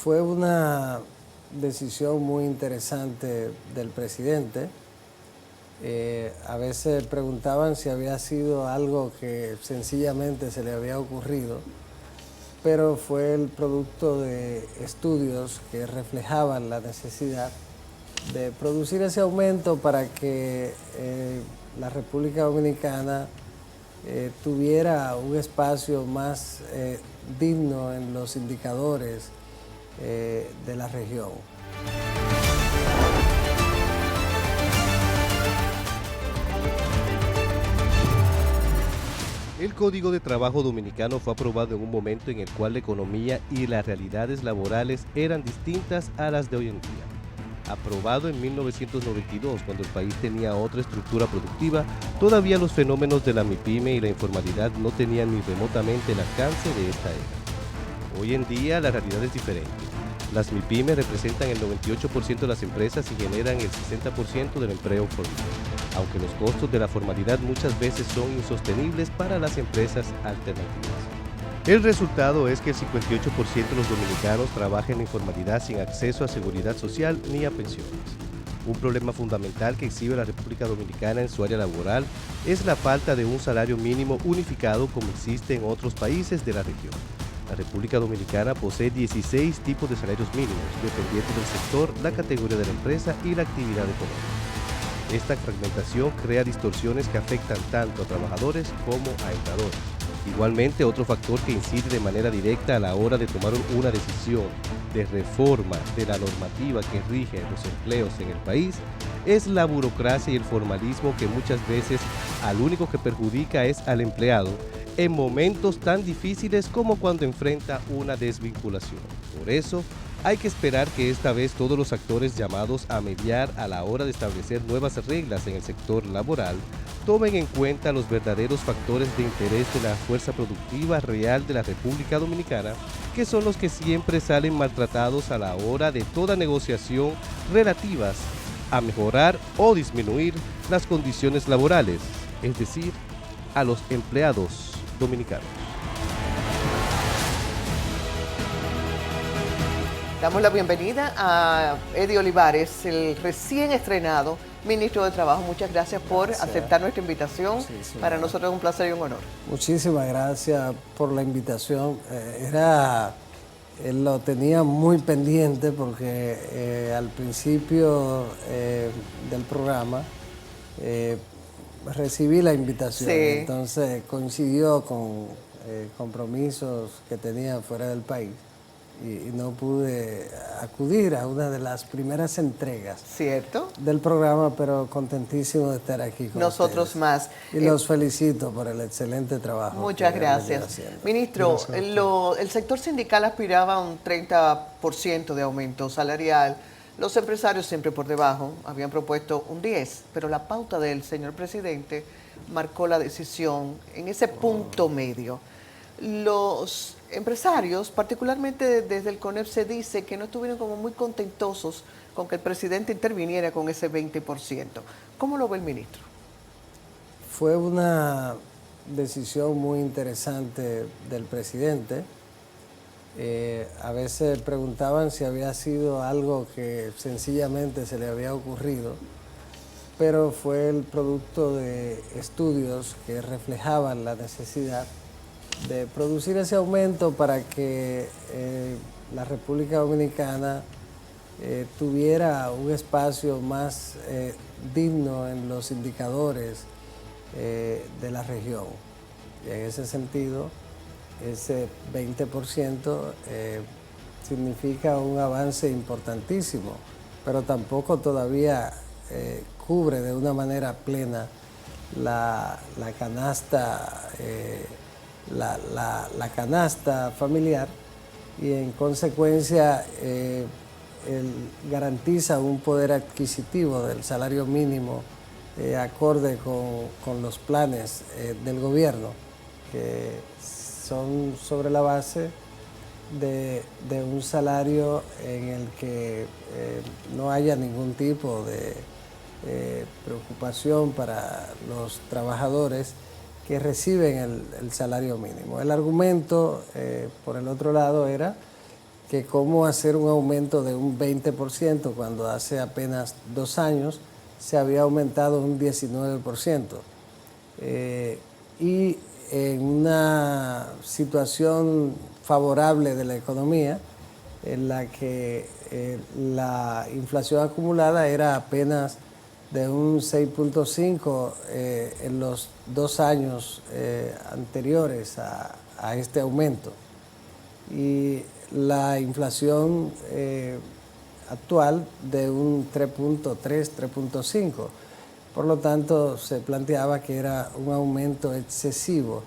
Fue una decisión muy interesante del presidente. A veces preguntaban si había sido algo que sencillamente se le había ocurrido, pero fue el producto de estudios que reflejaban la necesidad de producir ese aumento para que la República Dominicana tuviera un espacio más digno en los indicadores de la región. El Código de Trabajo Dominicano fue aprobado en un momento en el cual la economía y las realidades laborales eran distintas a las de hoy en día. Aprobado en 1992, cuando el país tenía otra estructura productiva, todavía los fenómenos de la MIPYME y la informalidad no tenían ni remotamente el alcance de esta era. Hoy en día la realidad es diferente. Las MIPYME representan el 98% de las empresas y generan el 60% del empleo formal, aunque los costos de la formalidad muchas veces son insostenibles para las empresas alternativas. El resultado es que el 58% de los dominicanos trabaja en la informalidad sin acceso a seguridad social ni a pensiones. Un problema fundamental que exhibe la República Dominicana en su área laboral es la falta de un salario mínimo unificado como existe en otros países de la región. La República Dominicana posee 16 tipos de salarios mínimos, dependiendo del sector, la categoría de la empresa y la actividad económica. Esta fragmentación crea distorsiones que afectan tanto a trabajadores como a empleadores. Igualmente, otro factor que incide de manera directa a la hora de tomar una decisión de reforma de la normativa que rige los empleos en el país es la burocracia y el formalismo que muchas veces al único que perjudica es al empleado en momentos tan difíciles como cuando enfrenta una desvinculación. Por eso, hay que esperar que esta vez todos los actores llamados a mediar a la hora de establecer nuevas reglas en el sector laboral tomen en cuenta los verdaderos factores de interés de la fuerza productiva real de la República Dominicana, que son los que siempre salen maltratados a la hora de toda negociación relativas a mejorar o disminuir las condiciones laborales, es decir, a los empleados dominicanos. Damos la bienvenida a Eddie Olivares, el recién estrenado ministro de Trabajo. Muchas gracias por aceptar nuestra invitación. Para nosotros es un placer y un honor. Muchísimas gracias por la invitación. Él lo tenía muy pendiente porque al principio del programa recibí la invitación, entonces coincidió con compromisos que tenía fuera del país y no pude acudir a una de las primeras entregas del programa, pero contentísimo de estar aquí con nosotros ustedes. Más. Y los felicito por el excelente trabajo. Muchas gracias. Ministro, el sector sindical aspiraba a un 30% de aumento salarial. Los empresarios siempre por debajo habían propuesto un 10%, pero la pauta del señor presidente marcó la decisión en ese punto medio. Los empresarios, particularmente desde el CONEP, se dice que no estuvieron como muy contentosos con que el presidente interviniera con ese 20%. ¿Cómo lo ve el ministro? Fue una decisión muy interesante del presidente. A veces preguntaban si había sido algo que sencillamente se le había ocurrido, pero fue el producto de estudios que reflejaban la necesidad de producir ese aumento para que la República Dominicana tuviera un espacio más digno en los indicadores de la región. Y en ese sentido, ese 20% significa un avance importantísimo, pero tampoco todavía cubre de una manera plena la canasta la canasta familiar y en consecuencia garantiza un poder adquisitivo del salario mínimo acorde con los planes del gobierno, que son sobre la base de un salario en el que no haya ningún tipo de preocupación para los trabajadores que reciben el salario mínimo. El argumento, por el otro lado, era que cómo hacer un aumento de un 20% cuando hace apenas 2 años se había aumentado un 19%. Y en una situación favorable de la economía, en la que la inflación acumulada era apenas de un 6.5 en los 2 años anteriores a este aumento. Y la inflación actual de un 3.3, 3.5. Por lo tanto, se planteaba que era un aumento excesivo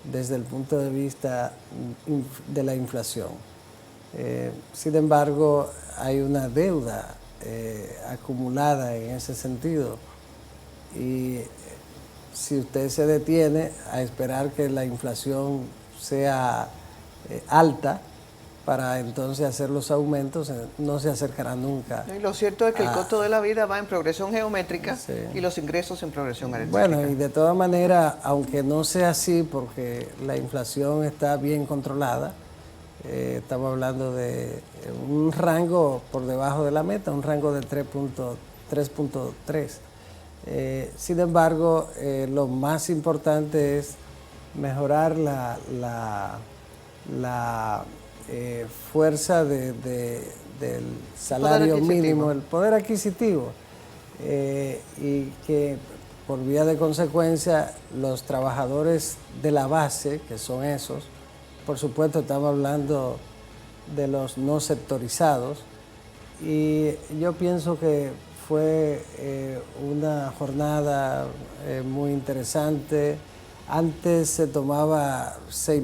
desde el punto de vista de la inflación. Sin embargo, hay una deuda acumulada en ese sentido y si usted se detiene a esperar que la inflación sea alta para entonces hacer los aumentos, no se acercará nunca. Y lo cierto es que el costo de la vida va en progresión geométrica, sí, y los ingresos en progresión aritmética. Bueno, y de todas maneras, aunque no sea así, porque la inflación está bien controlada, estamos hablando de un rango por debajo de la meta, un rango de 3.3. Sin embargo, lo más importante es mejorar la fuerza del salario mínimo, el poder adquisitivo, y que por vía de consecuencia los trabajadores de la base, que son esos, por supuesto estamos hablando de los no sectorizados, y yo pienso que fue una jornada muy interesante. Antes se tomaba 6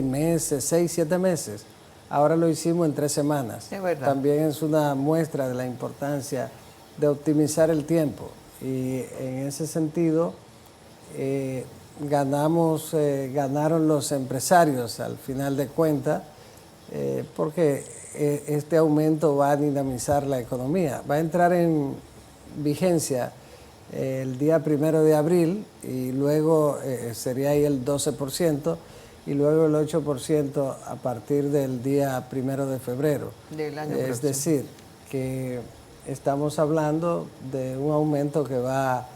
meses, 6, 7 meses. Ahora lo hicimos en 3 semanas. Es verdad. También es una muestra de la importancia de optimizar el tiempo. Y en ese sentido, ganaron los empresarios al final de cuentas, porque este aumento va a dinamizar la economía. Va a entrar en vigencia el día 1 de abril y luego sería ahí el 12% y luego el 8% a partir del día 1 de febrero. Del año Es próximo. decir, que estamos hablando de un aumento que va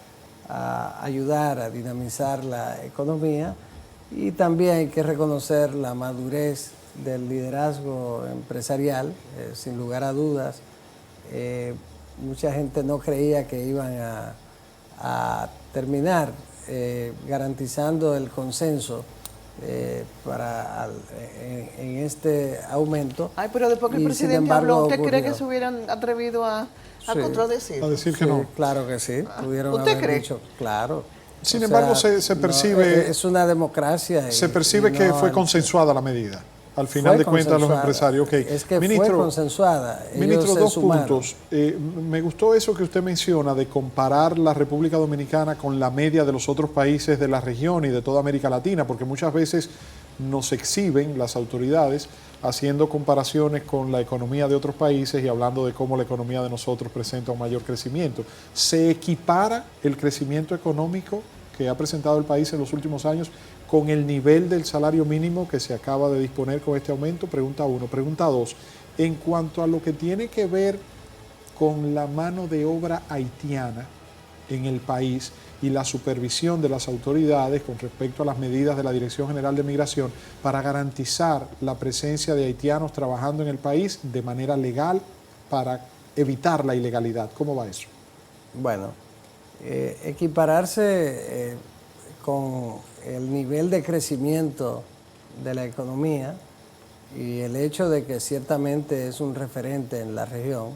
a ayudar a dinamizar la economía, y también hay que reconocer la madurez del liderazgo empresarial, sin lugar a dudas. Mucha gente no creía que iban a terminar garantizando el consenso en este aumento. Ay, pero después que el presidente habló, ¿usted cree que se hubieran atrevido a contradecir? A decir que no. Claro que sí. Pudieron ¿Usted haber cree? dicho, claro. Sin embargo, se percibe... es una democracia. Se percibe que fue consensuada la medida. Al final de cuentas, los empresarios. Okay. Es que ministro, fue consensuada. Ministro, 2 puntos. Me gustó eso que usted menciona de comparar la República Dominicana con la media de los otros países de la región y de toda América Latina, porque muchas veces nos exhiben las autoridades haciendo comparaciones con la economía de otros países y hablando de cómo la economía de nosotros presenta un mayor crecimiento. ¿Se equipara el crecimiento económico que ha presentado el país en los últimos años con el nivel del salario mínimo que se acaba de disponer con este aumento? Pregunta 1. Pregunta 2. En cuanto a lo que tiene que ver con la mano de obra haitiana en el país y la supervisión de las autoridades con respecto a las medidas de la Dirección General de Migración para garantizar la presencia de haitianos trabajando en el país de manera legal para evitar la ilegalidad. ¿Cómo va eso? Bueno, equipararse con el nivel de crecimiento de la economía y el hecho de que ciertamente es un referente en la región,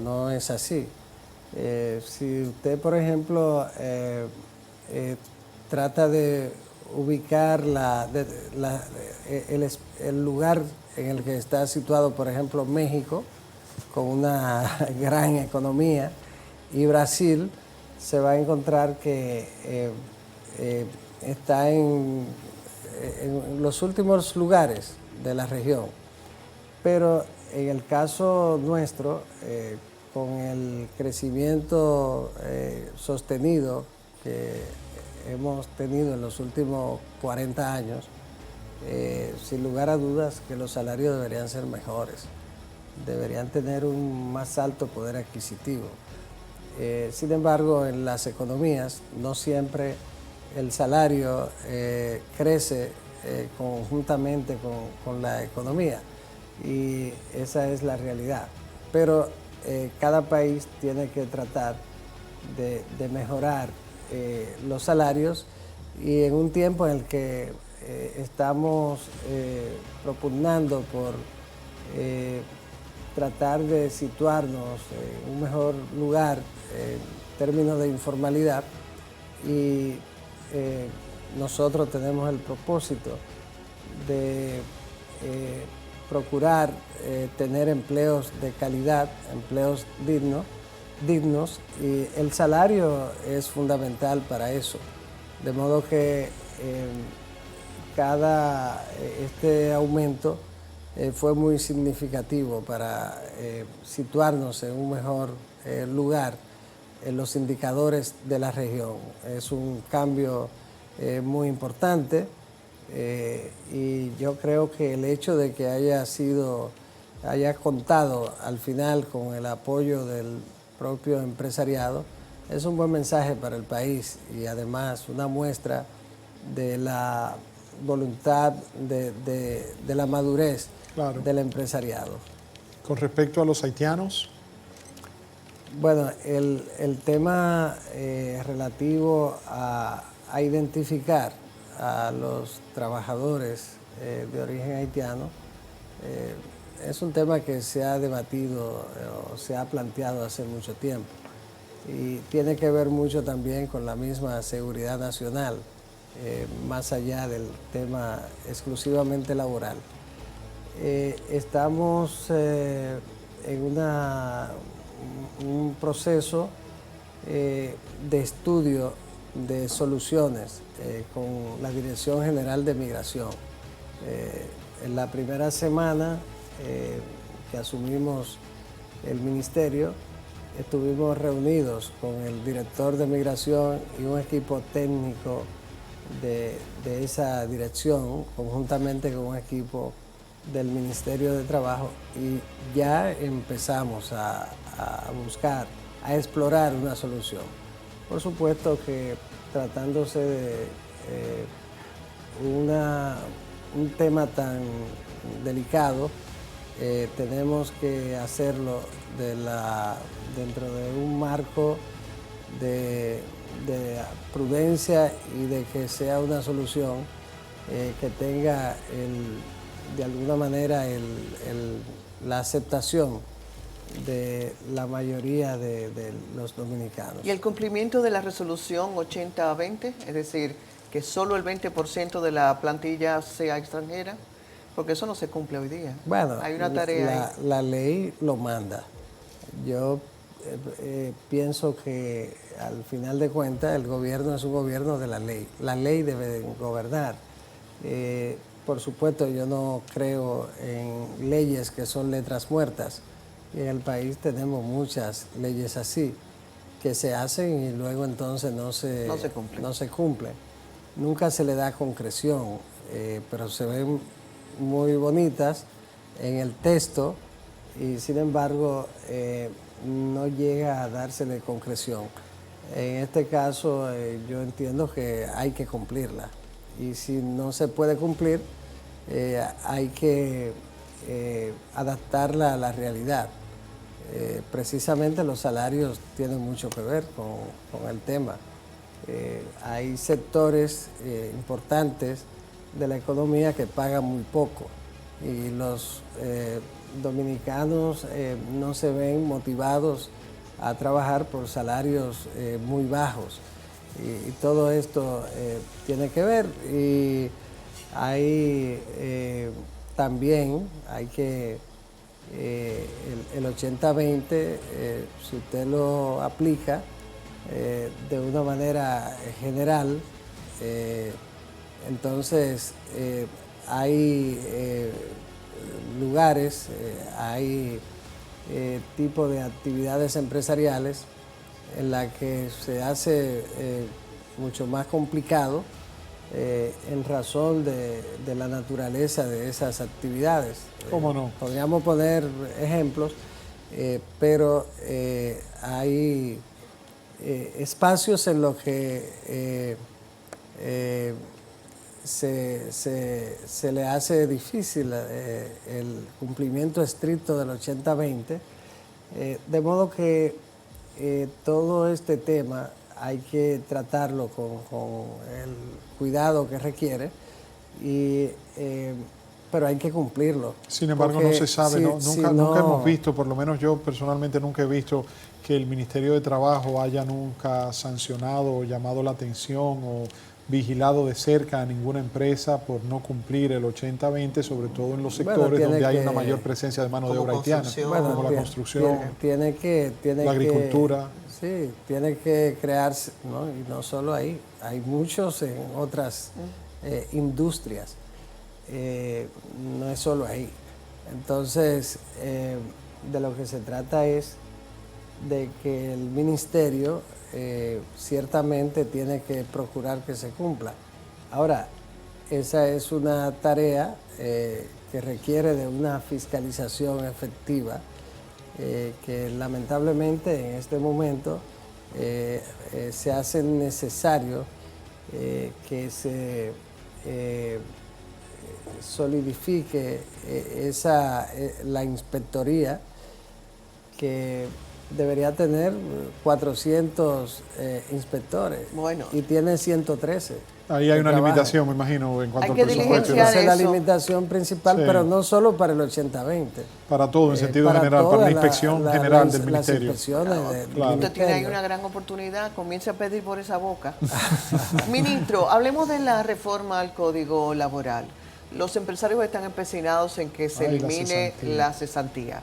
no es así. Si usted, por ejemplo, trata de ubicar el lugar en el que está situado, por ejemplo, México, con una gran economía, y Brasil, se va a encontrar que está en los últimos lugares de la región. Pero en el caso nuestro, con el crecimiento sostenido que hemos tenido en los últimos 40 años, sin lugar a dudas que los salarios deberían ser mejores, deberían tener un más alto poder adquisitivo. Sin embargo, en las economías no siempre el salario crece conjuntamente con la economía, y esa es la realidad. Pero cada país tiene que tratar de mejorar los salarios, y en un tiempo en el que estamos propugnando por tratar de situarnos en un mejor lugar en términos de informalidad, y nosotros tenemos el propósito de procurar tener empleos de calidad, empleos dignos, y el salario es fundamental para eso. De modo que este aumento fue muy significativo para situarnos en un mejor lugar en los indicadores de la región. Es un cambio muy importante, y yo creo que el hecho de que haya contado al final con el apoyo del propio empresariado es un buen mensaje para el país, y además una muestra de la voluntad, de la madurez del empresariado. Con respecto a los haitianos. Bueno, el tema relativo a identificar a los trabajadores de origen haitiano es un tema que se ha debatido o se ha planteado hace mucho tiempo, y tiene que ver mucho también con la misma seguridad nacional, más allá del tema exclusivamente laboral. Estamos en un proceso de estudio de soluciones con la Dirección General de Migración. En la primera semana que asumimos el ministerio, estuvimos reunidos con el director de Migración y un equipo técnico de esa dirección, conjuntamente con un equipo del Ministerio de Trabajo, y ya empezamos a buscar, a explorar una solución. Por supuesto que tratándose de un tema tan delicado, tenemos que hacerlo dentro de un marco de prudencia, y de que sea una solución que tenga de alguna manera la aceptación de la mayoría de los dominicanos. ¿Y el cumplimiento de la resolución 80-20? Es decir, que solo el 20% de la plantilla sea extranjera, porque eso no se cumple hoy día. Bueno, hay una tarea ahí. La ley lo manda. Yo pienso que al final de cuentas el gobierno es un gobierno de la ley. La ley debe gobernar. Por supuesto, yo no creo en leyes que son letras muertas. Y en el país tenemos muchas leyes así, que se hacen y luego entonces no se cumplen. Nunca se le da concreción, pero se ven muy bonitas en el texto, y sin embargo no llega a dársele concreción. En este caso yo entiendo que hay que cumplirla, y si no se puede cumplir hay que adaptarla a la realidad. Precisamente los salarios tienen mucho que ver con el tema. Hay sectores importantes de la economía que pagan muy poco, y los dominicanos no se ven motivados a trabajar por salarios muy bajos, y todo esto tiene que ver. Y hay también hay que el 80-20, si usted lo aplica de una manera general, entonces hay lugares, hay tipo de actividades empresariales en la que se hace mucho más complicado en razón de la naturaleza de esas actividades. ¿Cómo no? Podríamos poner ejemplos, pero hay espacios en los que se le hace difícil el cumplimiento estricto del 80-20, de modo que todo este tema hay que tratarlo con el cuidado que requiere, pero hay que cumplirlo. Sin embargo, porque no se sabe, nunca hemos visto, por lo menos yo personalmente nunca he visto que el Ministerio de Trabajo haya nunca sancionado o llamado la atención o vigilado de cerca a ninguna empresa por no cumplir el 80-20, sobre todo en los sectores donde hay una mayor presencia de mano de obra haitiana, como la construcción, la agricultura. Sí, tiene que crearse, ¿no? Y no solo ahí, hay muchos en otras industrias, no es solo ahí. Entonces, de lo que se trata es de que el ministerio ciertamente tiene que procurar que se cumpla. Ahora, esa es una tarea que requiere de una fiscalización efectiva, que lamentablemente en este momento se hace necesario que se solidifique la inspectoría, que debería tener 400 inspectores, y tiene 113. Ahí hay una limitación, me imagino, en cuanto al presupuesto. Esa es la limitación principal, pero no solo para el 80-20. Para todo, en sentido general, para la inspección general del ministerio. Usted tiene ahí una gran oportunidad, comience a pedir por esa boca. Ministro, hablemos de la reforma al Código Laboral. Los empresarios están empecinados en que se elimine la cesantía.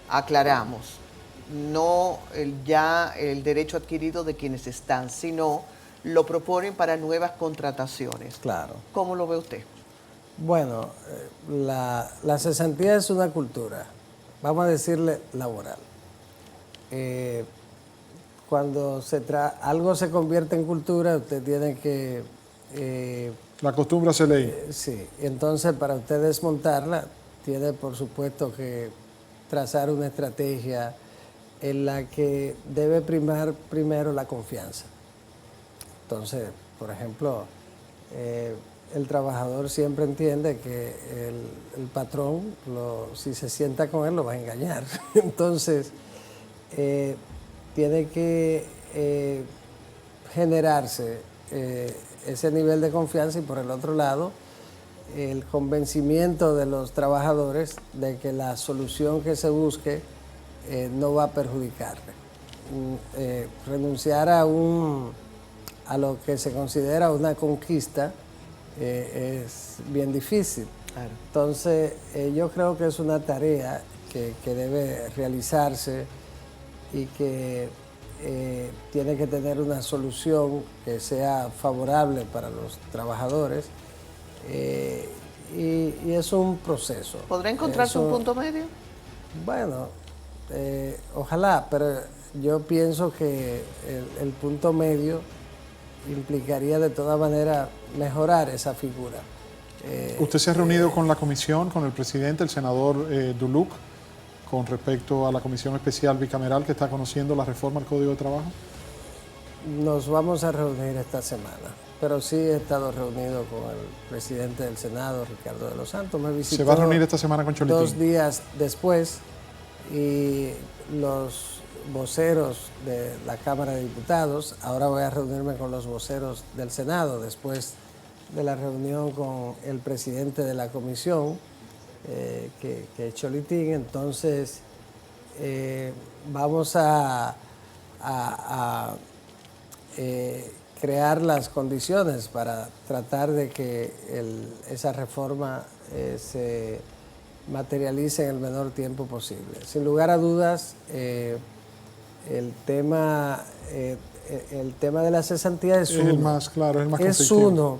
Aclaramos, no ya el derecho adquirido de quienes están, sino lo proponen para nuevas contrataciones. Claro. ¿Cómo lo ve usted? Bueno, la cesantía es una cultura, vamos a decirle laboral. Cuando algo se convierte en cultura, usted tiene que... la costumbre hace ley. Sí, entonces para usted desmontarla, tiene por supuesto que trazar una estrategia en la que debe primar primero la confianza. Entonces, por ejemplo, el trabajador siempre entiende que el patrón, si se sienta con él, lo va a engañar. Entonces, tiene que generarse ese nivel de confianza, y por el otro lado, el convencimiento de los trabajadores de que la solución que se busque no va a perjudicarle. Renunciar a lo que se considera una conquista es bien difícil. Claro. Entonces, yo creo que es una tarea que debe realizarse y que tiene que tener una solución que sea favorable para los trabajadores, y es un proceso. ¿Podrá encontrarse un punto medio? Bueno, ojalá, pero yo pienso que el punto medio implicaría de toda manera mejorar esa figura. ¿Usted se ha reunido con la comisión, con el presidente, el senador Duluc, con respecto a la comisión especial bicameral que está conociendo la reforma al Código de Trabajo? Nos vamos a reunir esta semana, pero sí he estado reunido con el presidente del Senado, Ricardo de los Santos. Me visitó. ¿Se va a reunir esta semana con Cholitín? 2 días después, y los voceros de la Cámara de Diputados. Ahora voy a reunirme con los voceros del Senado después de la reunión con el presidente de la comisión, que es Cholitín. Entonces, vamos a crear las condiciones para tratar de que esa reforma se materialice en el menor tiempo posible. Sin lugar a dudas, el tema de la cesantía es uno. El más claro, es el más conflictivo. Es uno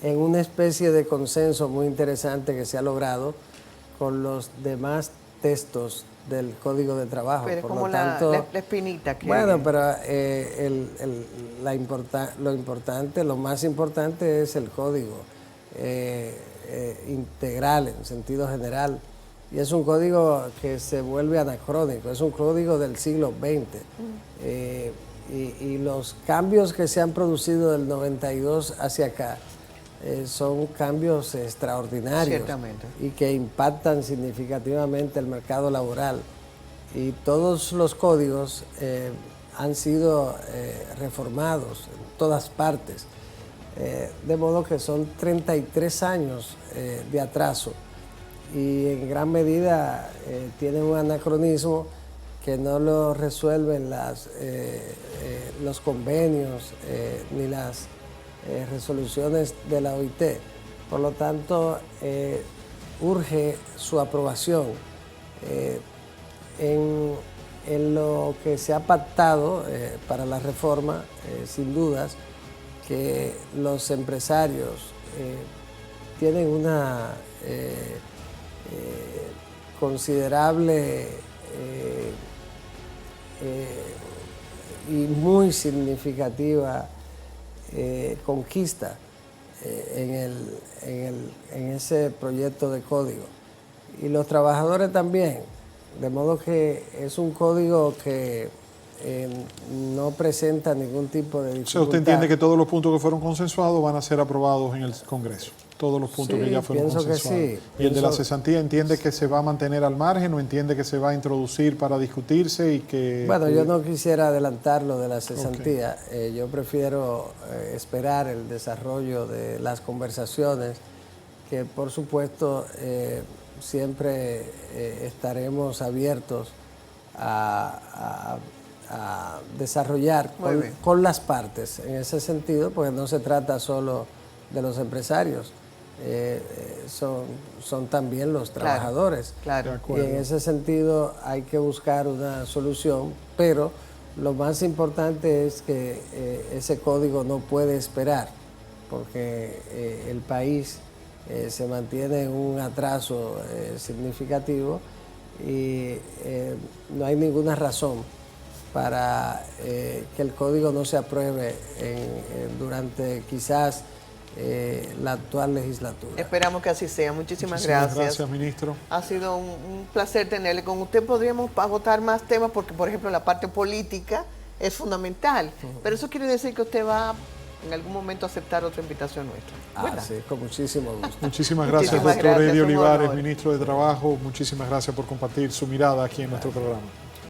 en una especie de consenso muy interesante que se ha logrado con los demás textos del Código de Trabajo. Pero por como lo tanto, la espinita que... Bueno, pero lo más importante es el código integral en sentido general. Y es un código que se vuelve anacrónico, es un código del siglo XX. Y los cambios que se han producido del 92 hacia acá son cambios extraordinarios. Ciertamente. Y que impactan significativamente el mercado laboral. Y todos los códigos han sido reformados en todas partes, de modo que son 33 años de atraso y en gran medida tienen un anacronismo que no lo resuelven los convenios ni las resoluciones de la OIT. Por lo tanto, urge su aprobación. En lo que se ha pactado para la reforma, sin dudas, que los empresarios tienen una considerable y muy significativa conquista en ese proyecto de código. Y los trabajadores también. De modo que es un código que no presenta ningún tipo de dificultad. O sea, usted entiende que todos los puntos que fueron consensuados van a ser aprobados en el Congreso. Todos los puntos que ya fueron consensuados. Que sí. ¿Y el de la cesantía entiende que se va a mantener al margen o entiende que se va a introducir para discutirse y que... Bueno, yo no quisiera adelantar lo de la cesantía. Okay. Yo prefiero esperar el desarrollo de las conversaciones, que por supuesto siempre estaremos abiertos a desarrollar con las partes en ese sentido, porque no se trata solo de los empresarios, son también los trabajadores. Claro. Y en ese sentido hay que buscar una solución, pero lo más importante es que ese código no puede esperar, porque el país se mantiene en un atraso significativo y no hay ninguna razón para que el código no se apruebe durante quizás la actual legislatura. Esperamos que así sea. Muchísimas gracias. Gracias, ministro. Ha sido un placer tenerle con usted. Podríamos agotar más temas porque, por ejemplo, la parte política es fundamental. Pero eso quiere decir que usted va en algún momento a aceptar otra invitación nuestra. Sí, con muchísimo gusto. Muchísimas gracias, doctor Eddie Olivares, ministro de Trabajo. Muchísimas gracias por compartir su mirada aquí en nuestro programa.